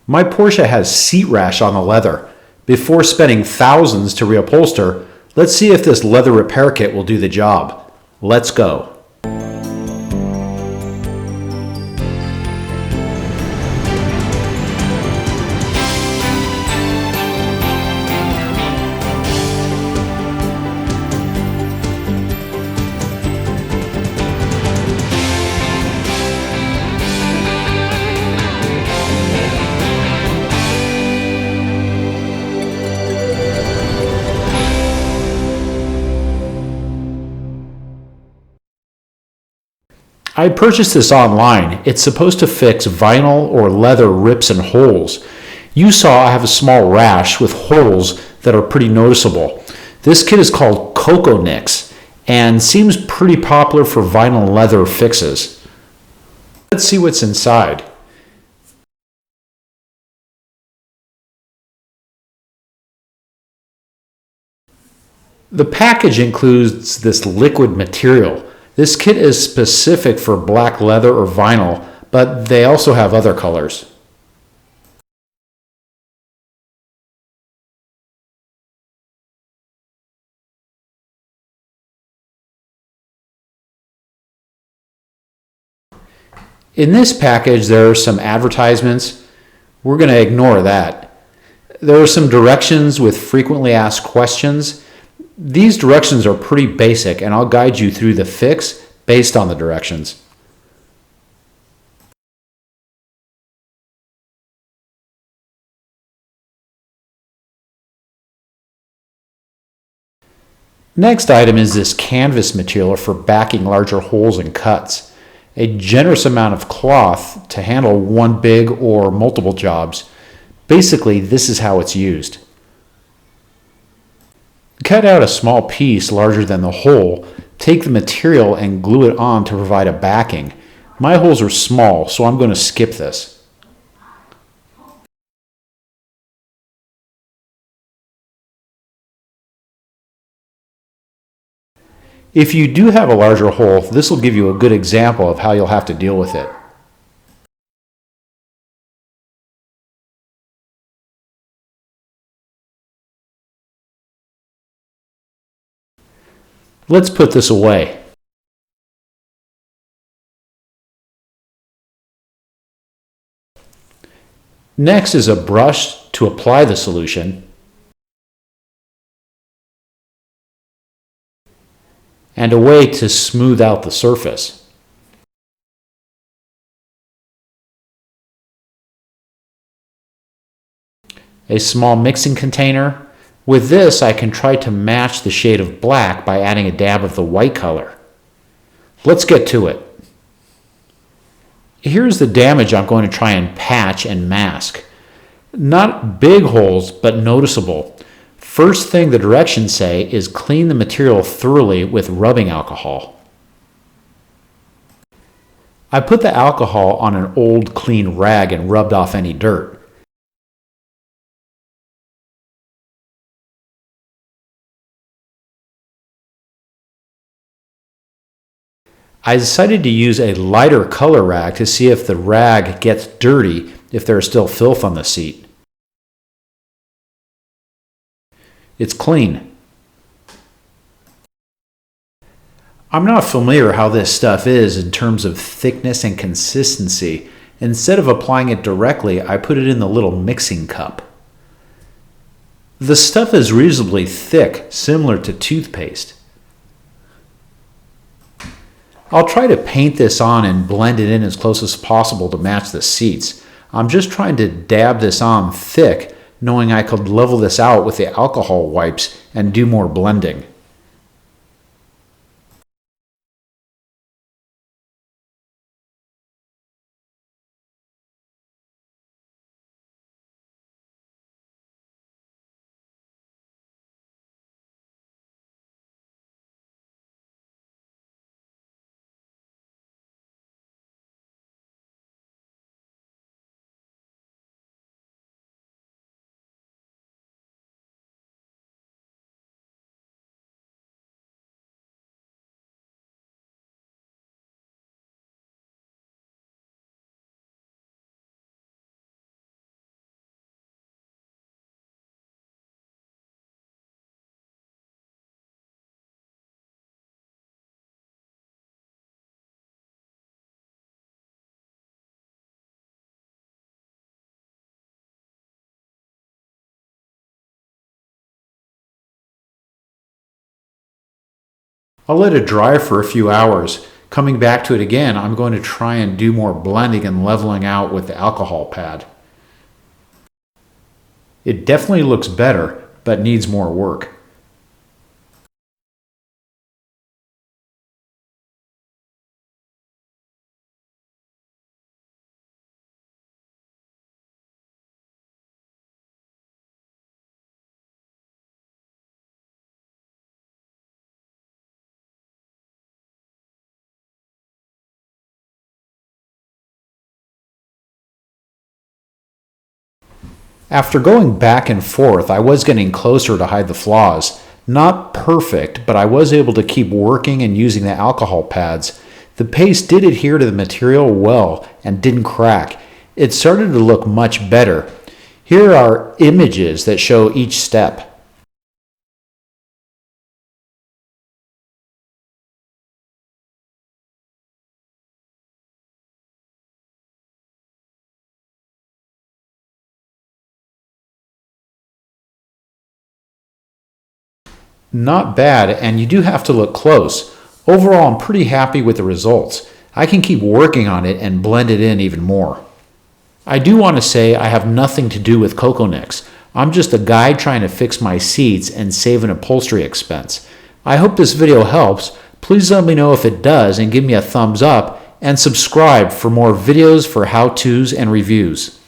My Porsche has seat rash on the leather. Before spending thousands to reupholster, let's see if this leather repair kit will do the job. Let's go. I purchased this online. It's supposed to fix vinyl or leather rips and holes. You saw I have a small rash with holes that are pretty noticeable. This kit is called Coconix and seems pretty popular for vinyl and leather fixes. Let's see what's inside. The package includes this liquid material. This kit is specific for black leather or vinyl, but they also have other colors. In this package, there are some advertisements. We're going to ignore that. There are some directions with frequently asked questions. These directions are pretty basic, and I'll guide you through the fix based on the directions. Next item is this canvas material for backing larger holes and cuts. A generous amount of cloth to handle one big or multiple jobs. Basically, this is how it's used. Cut out a small piece larger than the hole, take the material and glue it on to provide a backing. My holes are small, so I'm going to skip this. If you do have a larger hole, this will give you a good example of how you'll have to deal with it. Let's put this away. Next is a brush to apply the solution and a way to smooth out the surface. A small mixing container. With this, I can try to match the shade of black by adding a dab of the white color. Let's get to it. Here's the damage I'm going to try and patch and mask. Not big holes, but noticeable. First thing the directions say is clean the material thoroughly with rubbing alcohol. I put the alcohol on an old clean rag and rubbed off any dirt. I decided to use a lighter color rag to see if the rag gets dirty if there is still filth on the seat. It's clean. I'm not familiar how this stuff is in terms of thickness and consistency. Instead of applying it directly, I put it in the little mixing cup. The stuff is reasonably thick, similar to toothpaste. I'll try to paint this on and blend it in as close as possible to match the seats. I'm just trying to dab this on thick, knowing I could level this out with the alcohol wipes and do more blending. I'll let it dry for a few hours. Coming back to it again, I'm going to try and do more blending and leveling out with the alcohol pad. It definitely looks better, but needs more work. After going back and forth, I was getting closer to hide the flaws. Not perfect, but I was able to keep working and using the alcohol pads. The paste did adhere to the material well and didn't crack. It started to look much better. Here are images that show each step. Not bad, and you do have to look close. Overall, I'm pretty happy with the results. I can keep working on it and blend it in even more. I do want to say I have nothing to do with Coconix. I'm just a guy trying to fix my seats and save an upholstery expense. I hope this video helps. Please let me know if it does and give me a thumbs up, and subscribe for more videos for how-tos and reviews.